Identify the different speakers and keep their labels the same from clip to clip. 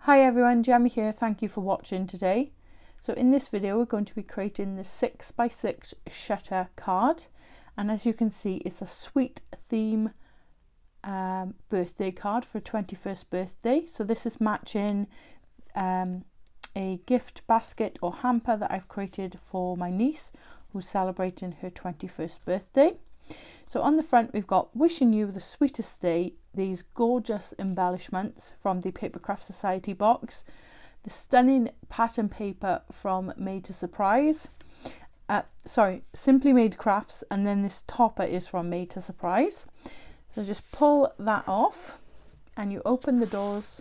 Speaker 1: Hi everyone, Gemma here. Thank you for watching today. So in this video we're going to be creating the 6x6 shutter card, and as you can see it's a sweet theme birthday card for 21st birthday. So this is matching a gift basket or hamper that I've created for my niece who's celebrating her 21st birthday. So on the front we've got "Wishing you the sweetest day," these gorgeous embellishments from the Papercraft Society box, the stunning pattern paper from Made to Surprise, Simply Made Crafts, and then this topper is from Made to Surprise. So just pull that off and you open the doors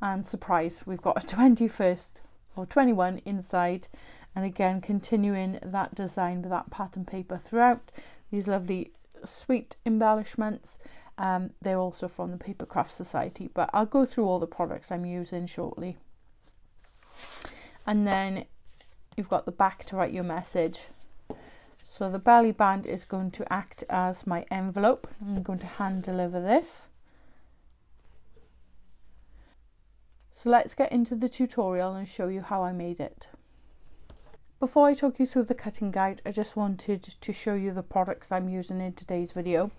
Speaker 1: and surprise, we've got a 21st or 21 inside, and again continuing that design with that pattern paper throughout. These lovely sweet embellishments, they're also from the Papercraft Society, but I'll go through all the products I'm using shortly. And then you've got the back to write your message. So the belly band is going to act as my envelope. I'm going to hand deliver this. So let's get into the tutorial and show you how I made it. Before I talk you through the cutting guide, I just wanted to show you the products I'm using in today's video.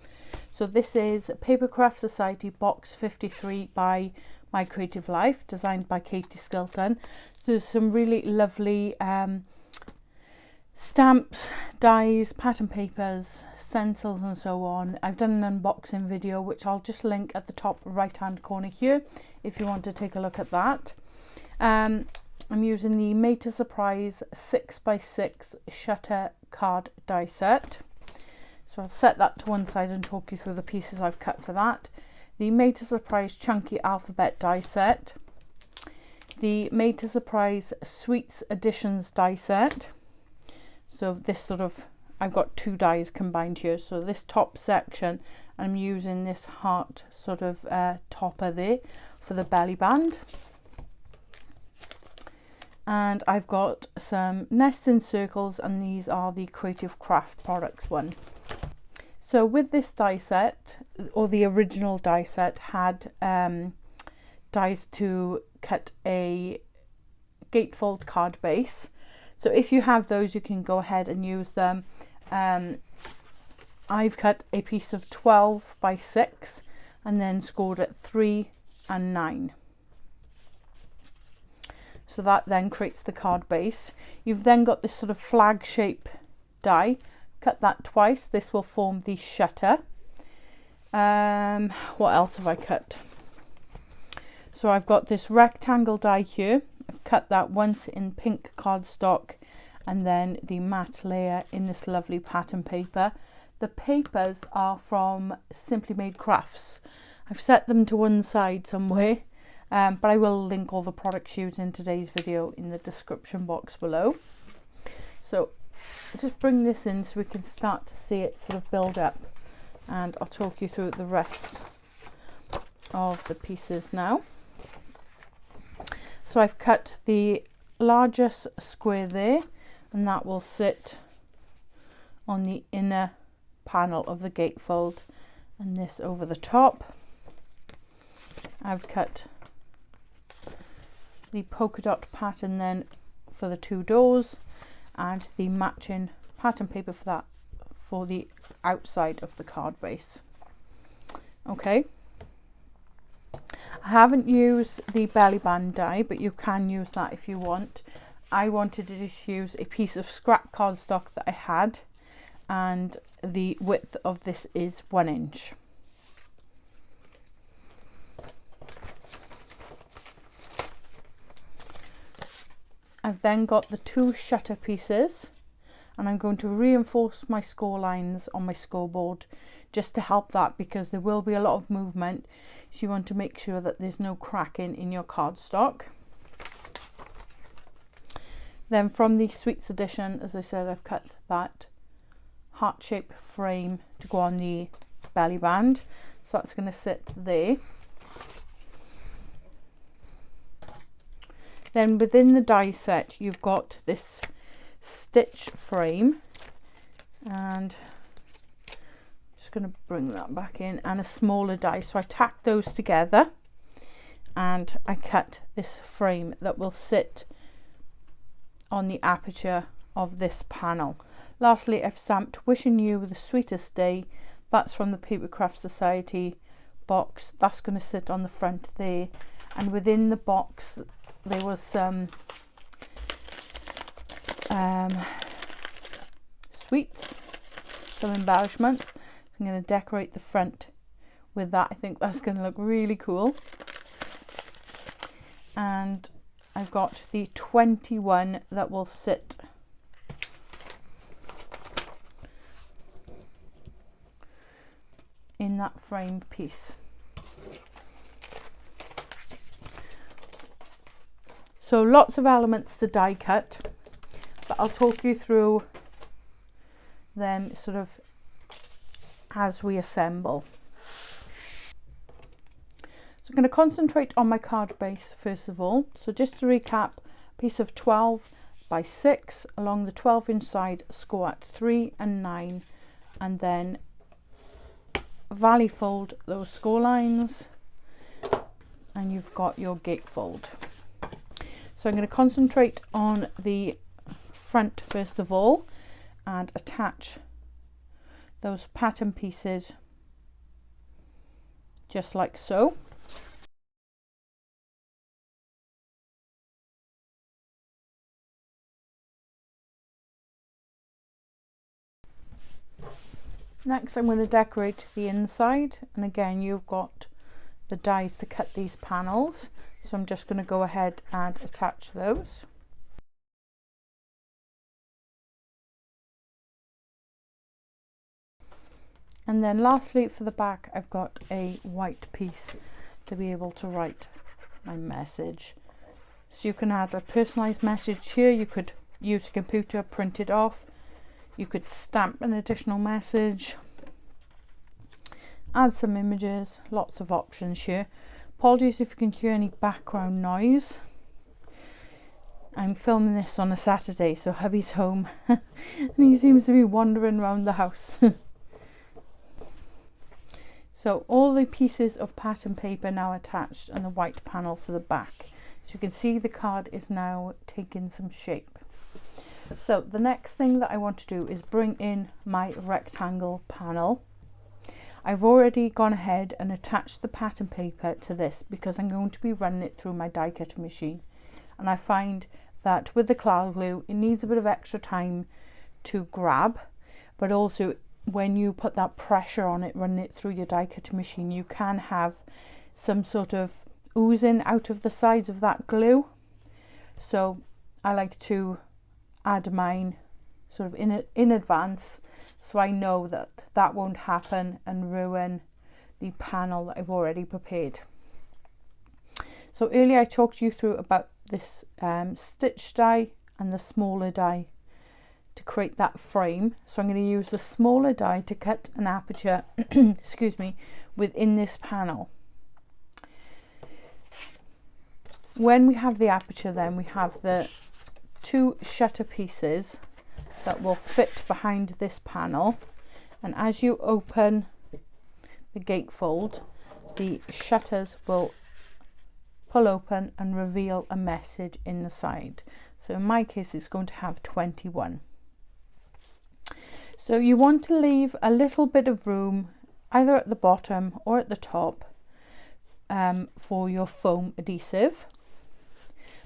Speaker 1: So this is Papercraft Society box 53 by My Creative Life, designed by Katie Skilton. There's some really lovely stamps, dies, pattern papers, stencils and so on. I've done an unboxing video which I'll just link at the top right hand corner here if you want to take a look at that. I'm using the Made to Surprise 6x6 shutter card die set. So I'll set that to one side and talk you through the pieces I've cut for that. The Made to Surprise chunky alphabet die set. The Made to Surprise Sweets Editions die set. So this I've got two dies combined here. So this top section, I'm using this heart topper there for the belly band. And I've got some nests in circles, and these are the Creative Craft Products one. So with this die set, or the original die set, had dies to cut a gatefold card base. So if you have those, you can go ahead and use them. I've cut a piece of 12x6 and then scored at 3 and 9. So that then creates the card base. You've then got this sort of flag shape die. Cut that twice. This will form the shutter. What else have I cut? So I've got this rectangle die here. I've cut that once in pink cardstock and then the matte layer in this lovely pattern paper. The papers are from Simply Made Crafts. I've set them to one side somewhere. But I will link all the products used in today's video in the description box below. So just bring this in so we can start to see it sort of build up, and I'll talk you through the rest of the pieces now. So I've cut the largest square there, and that will sit on the inner panel of the gatefold, and this over the top. I've cut the polka dot pattern then for the two doors, and the matching pattern paper for that for the outside of the card base. Okay, I haven't used the belly band die, but you can use that if you want. I wanted to just use a piece of scrap cardstock that I had, and the width of this is 1 inch. I've then got the two shutter pieces, and I'm going to reinforce my score lines on my scoreboard just to help that, because there will be a lot of movement, so you want to make sure that there's no cracking in your cardstock. Then from the Sweets Edition, as I said, I've cut that heart-shaped frame to go on the belly band, so that's going to sit there. Then within the die set, you've got this stitch frame, and I'm just going to bring that back in, and a smaller die. So I tacked those together, and I cut this frame that will sit on the aperture of this panel. Lastly, I've stamped "Wishing you the sweetest day." That's from the Papercraft Society box. That's going to sit on the front there, and within the box there was some sweets, some embellishments. I'm going to decorate the front with that. I think that's going to look really cool. And I've got the 21 that will sit in that framed piece. So lots of elements to die cut, but I'll talk you through them sort of as we assemble. So I'm going to concentrate on my card base first of all. So just to recap, piece of 12 by 6 along the 12-inch side, score at 3 and 9, and then valley fold those score lines, and you've got your gatefold. So I'm going to concentrate on the front first of all and attach those pattern pieces just like so. Next I'm going to decorate the inside, and again you've got the dies to cut these panels, so I'm just going to go ahead and attach those. And then lastly for the back, I've got a white piece to be able to write my message. So you can add a personalised message here, you could use a computer, print it off, you could stamp an additional message, add some images, lots of options here. Apologies if you can hear any background noise. I'm filming this on a Saturday, so hubby's home and he seems to be wandering around the house. So all the pieces of pattern paper now attached, and the white panel for the back. So you can see the card is now taking some shape. So the next thing that I want to do is bring in my rectangle panel. I've already gone ahead and attached the pattern paper to this because I'm going to be running it through my die cutting machine. And I find that with the cloud glue, it needs a bit of extra time to grab, but also when you put that pressure on it, running it through your die cutting machine, you can have some sort of oozing out of the sides of that glue. So I like to add mine sort of in advance, so I know that that won't happen and ruin the panel that I've already prepared. So earlier I talked you through about this stitch die and the smaller die to create that frame. So I'm going to use the smaller die to cut an aperture excuse me, within this panel. When we have the aperture, then we have the 2 shutter pieces that will fit behind this panel, and as you open the gatefold, the shutters will pull open and reveal a message in the side. So in my case it's going to have 21. So you want to leave a little bit of room either at the bottom or at the top for your foam adhesive,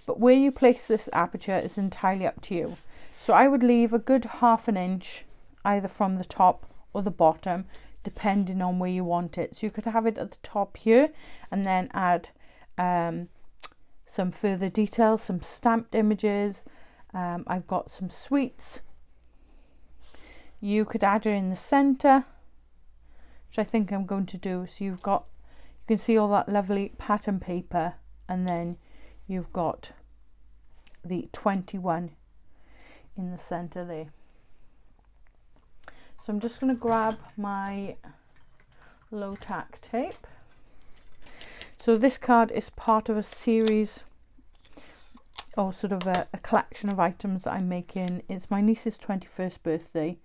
Speaker 1: but where you place this aperture is entirely up to you. So I would leave a good ½ an inch either from the top or the bottom, depending on where you want it. So you could have it at the top here and then add some further details, some stamped images. I've got some sweets. You could add it in the center, which I think I'm going to do. So you can see all that lovely pattern paper, and then you've got the 21 in the center there. So I'm just going to grab my low tack tape. So this card is part of a series, or sort of a collection of items that I'm making. It's my niece's 21st birthday,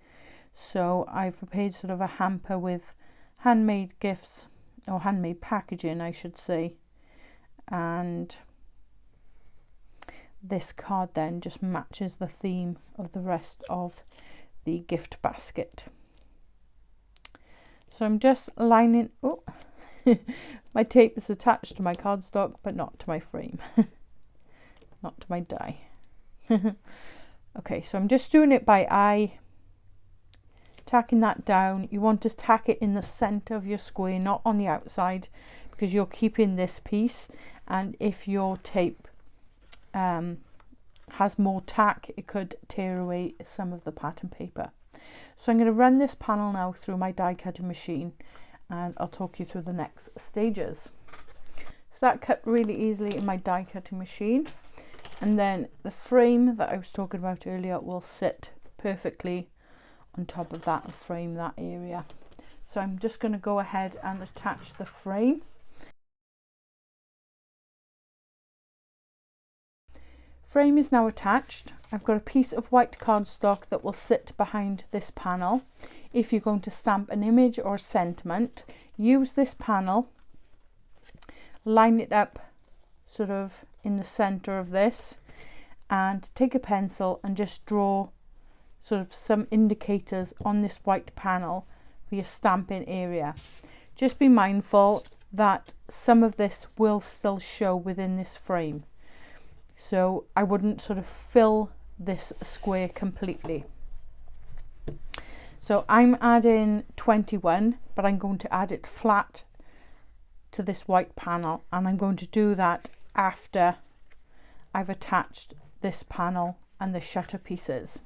Speaker 1: so I've prepared sort of a hamper with handmade gifts, or handmade packaging I should say, and this card then just matches the theme of the rest of the gift basket. So I'm just lining, oh, my tape is attached to my cardstock, but not to my frame, not to my die. Okay, so I'm just doing it by eye, tacking that down. You want to tack it in the center of your square, not on the outside, because you're keeping this piece, and if your tape has more tack, it could tear away some of the pattern paper. So I'm going to run this panel now through my die cutting machine, and I'll talk you through the next stages. So that cut really easily in my die cutting machine, and then the frame that I was talking about earlier will sit perfectly on top of that and frame that area. So I'm just going to go ahead and attach the frame. Frame is now attached. I've got a piece of white cardstock that will sit behind this panel. If you're going to stamp an image or a sentiment, use this panel, line it up sort of in the center of this, and take a pencil and just draw sort of some indicators on this white panel for your stamping area. Just be mindful that some of this will still show within this frame. So I wouldn't sort of fill this square completely. So I'm adding 21, but I'm going to add it flat to this white panel, and I'm going to do that after I've attached this panel and the shutter pieces.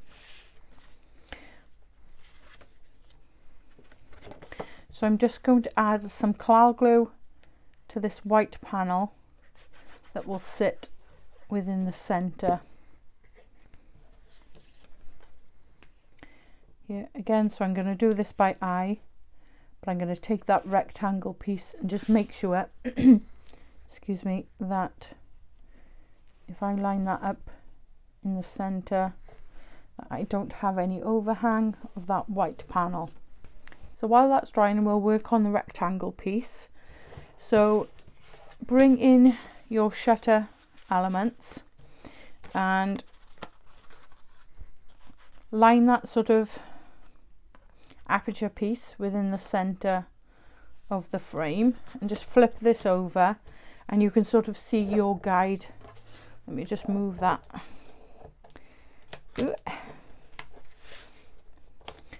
Speaker 1: So I'm just going to add some clal glue to this white panel that will sit within the center here again. So I'm going to do this by eye, but I'm going to take that rectangle piece and just make sure excuse me, that if I line that up in the center, that I don't have any overhang of that white panel. So while that's drying, we'll work on the rectangle piece. So bring in your shutter elements and line that sort of aperture piece within the center of the frame, and just flip this over, and you can sort of see your guide. Let me just move that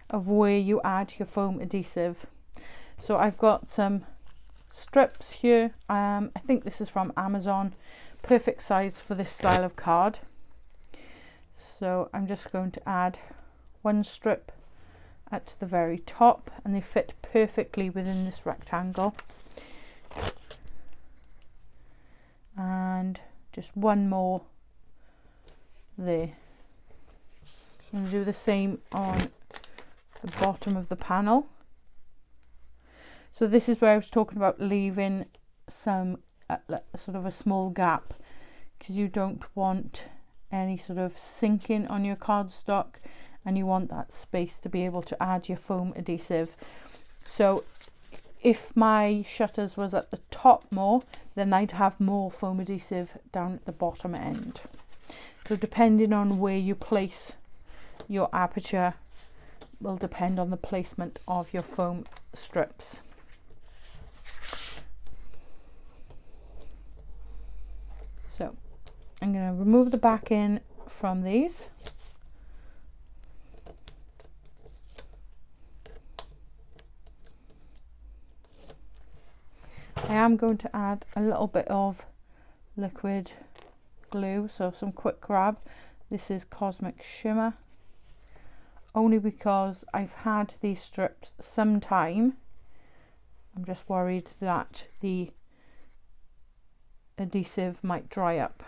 Speaker 1: of where you add your foam adhesive. So I've got some strips here. I think this is from Amazon. Perfect size for this style of card. So I'm just going to add one strip at the very top, and they fit perfectly within this rectangle. And just one more there. I'm going to do the same on the bottom of the panel. So this is where I was talking about leaving some sort of a small gap, because you don't want any sort of sinking on your cardstock, and you want that space to be able to add your foam adhesive. So if my shutters was at the top more, then I'd have more foam adhesive down at the bottom end. So depending on where you place your aperture will depend on the placement of your foam strips. So I'm going to remove the backing from these. I am going to add a little bit of liquid glue, so some quick grab. This is Cosmic Shimmer, only because I've had these strips some time. I'm just worried that the adhesive might dry up.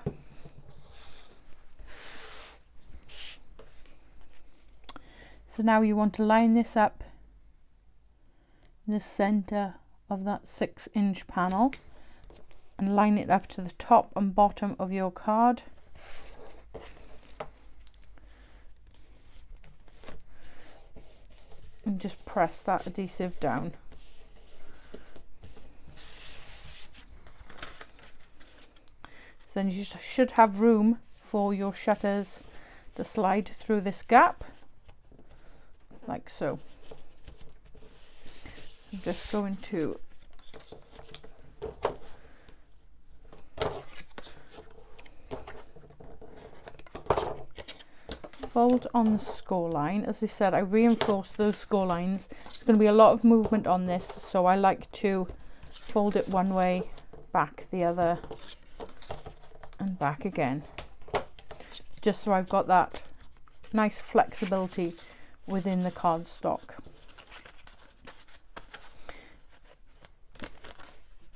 Speaker 1: So now you want to line this up in the center of that 6-inch panel and line it up to the top and bottom of your card. And just press that adhesive down. then you should have room for your shutters to slide through this gap, like so. I'm just going to fold on the score line. As I said, I reinforced those score lines. There's going to be a lot of movement on this, so I like to fold it one way, back the other, and back again, just so I've got that nice flexibility within the cardstock.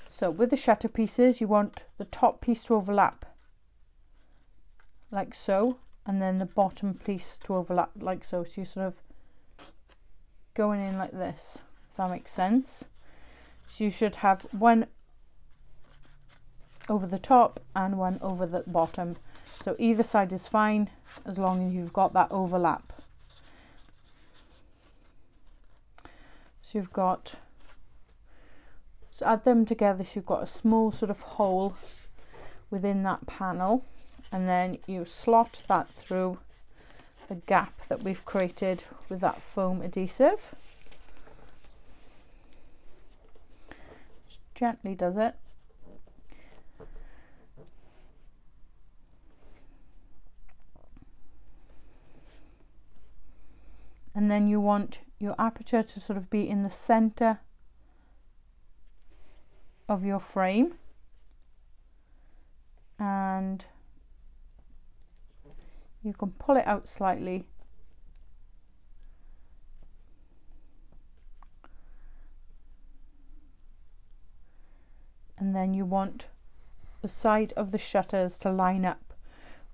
Speaker 1: So with the shutter pieces, you want the top piece to overlap like so, and then the bottom piece to overlap like so. So you're sort of going in like this, if that makes sense. So you should have one over the top and one over the bottom. So either side is fine as long as you've got that overlap. So you've got, so add them together, so you've got a small sort of hole within that panel, and then you slot that through the gap that we've created with that foam adhesive. Just gently does it. And then you want your aperture to sort of be in the center of your frame, and you can pull it out slightly and then you want the side of the shutters to line up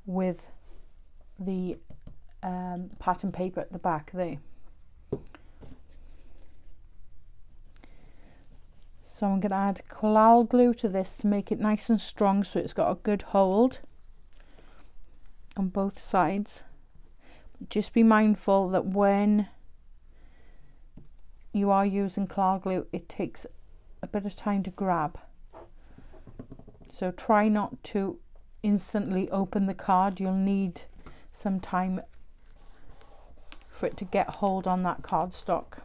Speaker 1: with the pattern paper at the back there. So I'm going to add collal glue to this to make it nice and strong, so it's got a good hold on both sides. Just be mindful that when you are using collal glue, it takes a bit of time to grab. So try not to instantly open the card. You'll need some time for it to get hold on that cardstock.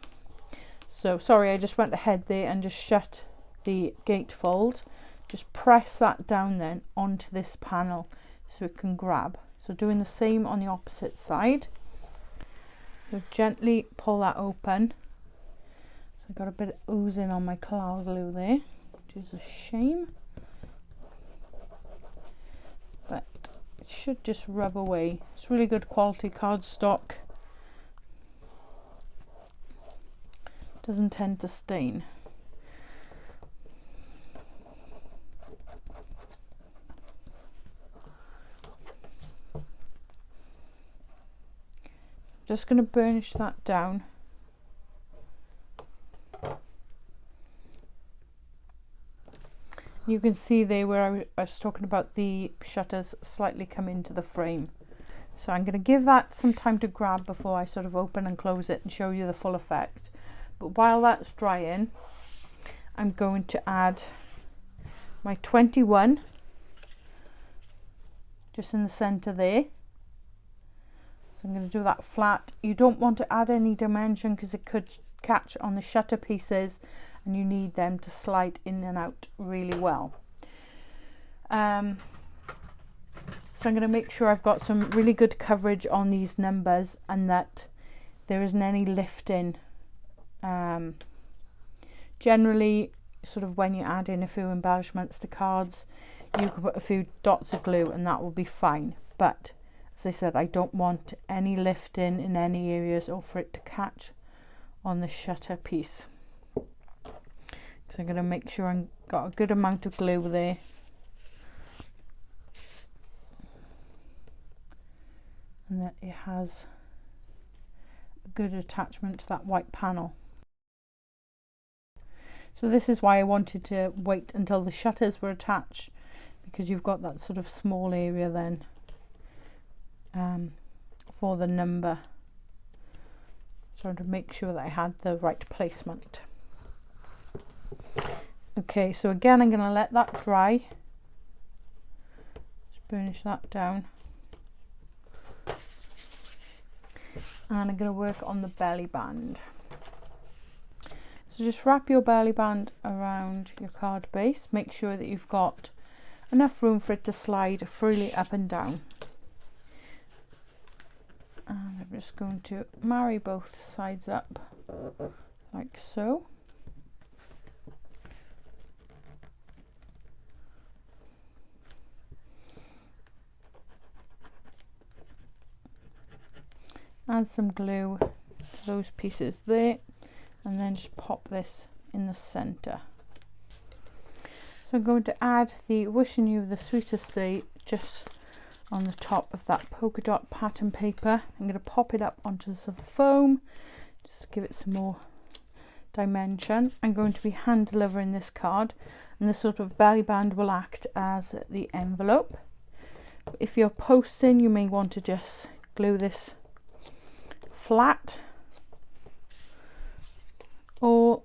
Speaker 1: So sorry, I just went ahead there and just shut the gatefold. Just press that down then onto this panel so it can grab. So doing the same on the opposite side. So gently pull that open. So I got a bit of oozing on my collal glue there, which is a shame. But it should just rub away. It's really good quality cardstock. Doesn't tend to stain. Just going to burnish that down. You can see there where I was talking about the shutters slightly come into the frame. So I'm going to give that some time to grab before I sort of open and close it and show you the full effect. But while that's drying, I'm going to add my 21 just in the center there. So I'm going to do that flat. You don't want to add any dimension because it could catch on the shutter pieces and you need them to slide in and out really well. So I'm going to make sure I've got some really good coverage on these numbers and that there isn't any lifting. Generally, sort of when you add in a few embellishments to cards, you can put a few dots of glue and that will be fine. But as I said, I don't want any lifting in any areas or for it to catch on the shutter piece. So I'm going to make sure I've got a good amount of glue there. And that it has a good attachment to that white panel. So this is why I wanted to wait until the shutters were attached, because you've got that sort of small area then for the number. So to make sure that I had the right placement. Okay, so again I'm going to let that dry burnish that down. And I'm going to work on the belly band. So just wrap your belly band around your card base. Make sure that you've got enough room for it to slide freely up and down. And I'm just going to marry both sides up like so. Add some glue to those pieces there, and then just pop this in the center. So I'm going to add the Wishing You the Sweetest Day just on the top of that polka dot pattern paper. I'm going to pop it up onto some foam, just give it some more dimension. I'm going to be hand delivering this card, and this sort of belly band will act as the envelope. If you're posting, you may want to just glue this flat or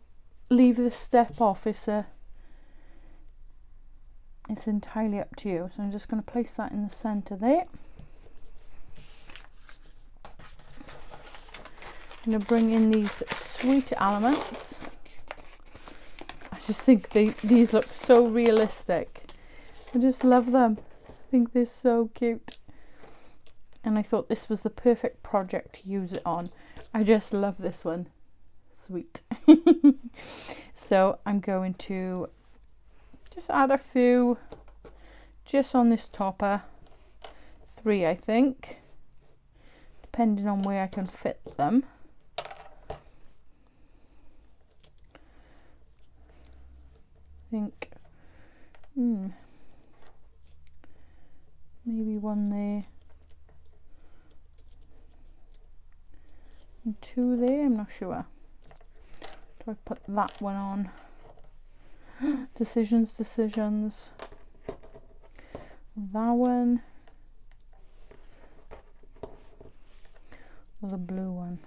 Speaker 1: leave this step off. It's entirely up to you. So I'm just going to place that in the center there. I'm going to bring in these sweet elements. I just think these look so realistic. I just love them. I think they're so cute. And I thought this was the perfect project to use it on. I just love this one. Sweet. So I'm going to just add a few just on this topper. 3, I think, depending on where I can fit them. I think maybe one there and 2 there, I'm not sure. Do I put that one on? Decisions. That one or the blue one?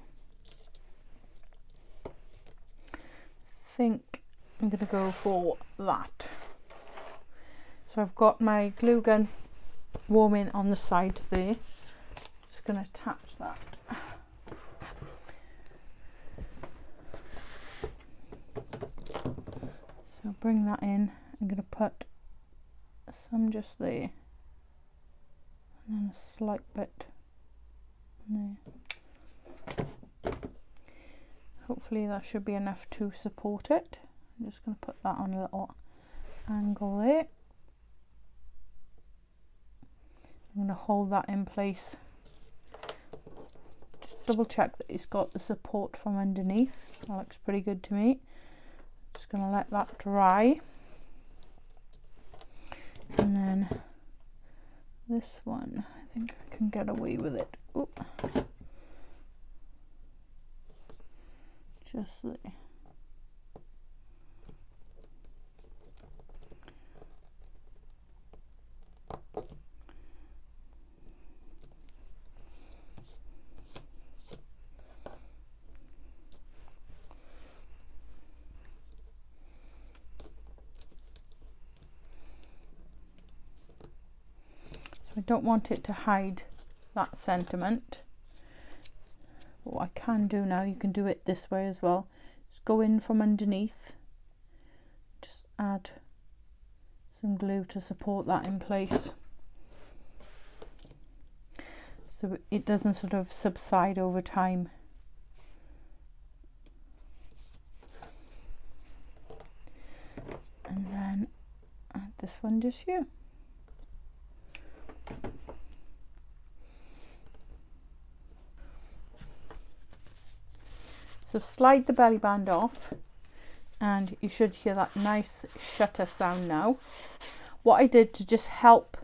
Speaker 1: I think I'm going to go for that. So I've got my glue gun warming on the side there. Just going to attach that. So bring that in. I'm going to put some just there, and then a slight bit there. Hopefully that should be enough to support it. I'm just going to put that on a little angle there. I'm going to hold that in place. Just double check that it's got the support from underneath. That looks pretty good to me. Just going to let that dry. And then this one, I think I can get away with it. Oop. Just there. I don't want it to hide that sentiment. But what I can do now, you can do it this way as well. Just go in from underneath. Just add some glue to support that in place, so it doesn't sort of subside over time. And then add this one just here. So slide the belly band off, and you should hear that nice shutter sound now. What I did to just help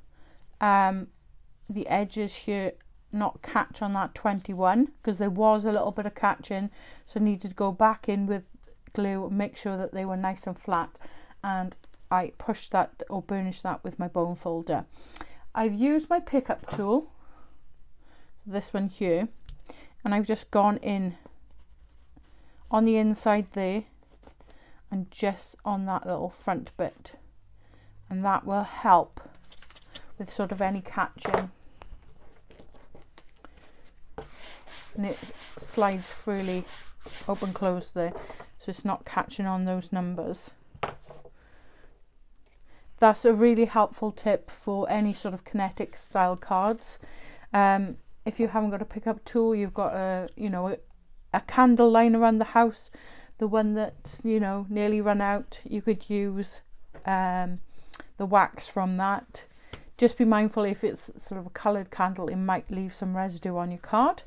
Speaker 1: the edges here not catch on that 21, because there was a little bit of catching, so I needed to go back in with glue and make sure that they were nice and flat, and I pushed that or burnished that with my bone folder. I've used my pickup tool, so this one here, and I've just gone in on the inside there and just on that little front bit, and that will help with sort of any catching. And it slides freely open close there, so it's not catching on those numbers. That's a really helpful tip for any sort of kinetic style cards. If you haven't got a pickup tool, you've got a candle lying around the house, the one that's nearly run out, you could use the wax from that. Just be mindful, if it's sort of a coloured candle, it might leave some residue on your card.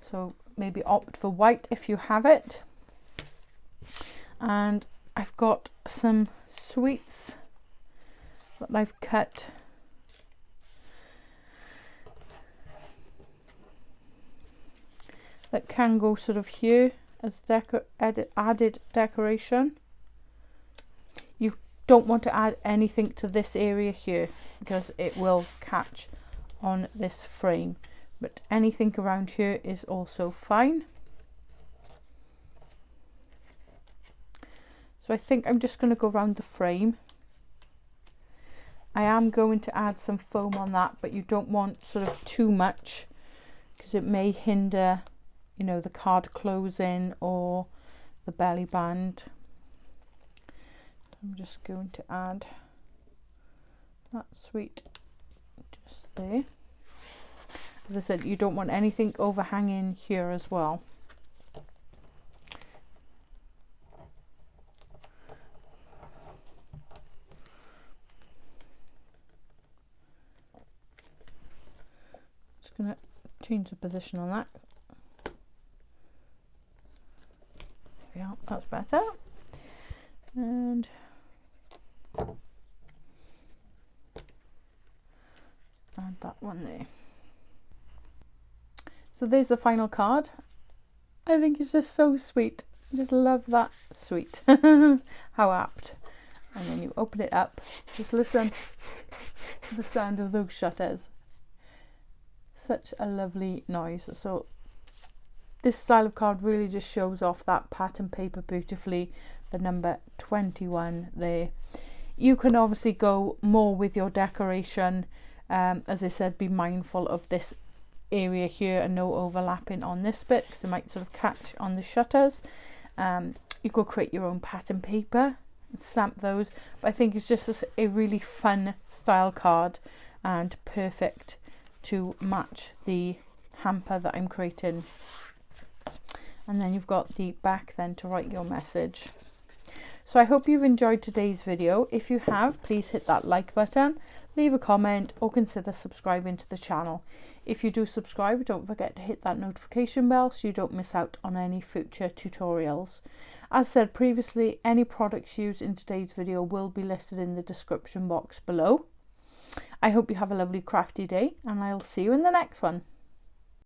Speaker 1: So maybe opt for white if you have it. And I've got some sweets that I've cut. That can go sort of here as added decoration. You don't want to add anything to this area here because it will catch on this frame. But anything around here is also fine. So I think I'm just going to go around the frame. I am going to add some foam on that, but you don't want sort of too much because it may hinder, the card closing or the belly band. I'm just going to add that sweet just there. As I said, you don't want anything overhanging here as well. Just going to change the position on that. There we are, that's better. And add that one there. So there's the final card. I think it's just so sweet. I just love that sweet. How apt. And then you open it up. Just listen to the sound of those shutters. Such a lovely noise. So this style of card really just shows off that pattern paper beautifully. The number 21 there. You can obviously go more with your decoration. As I said, be mindful of this area here and no overlapping on this bit because it might sort of catch on the shutters. You could create your own pattern paper and stamp those, but I think it's just a really fun style card and perfect to match the hamper that I'm creating. And then you've got the back then to write your message. So I hope you've enjoyed today's video. If you have, please hit that like button, leave a comment or consider subscribing to the channel. If you do subscribe, don't forget to hit that notification bell so you don't miss out on any future tutorials. As said previously, any products used in today's video will be listed in the description box below. I hope you have a lovely crafty day and I'll see you in the next one.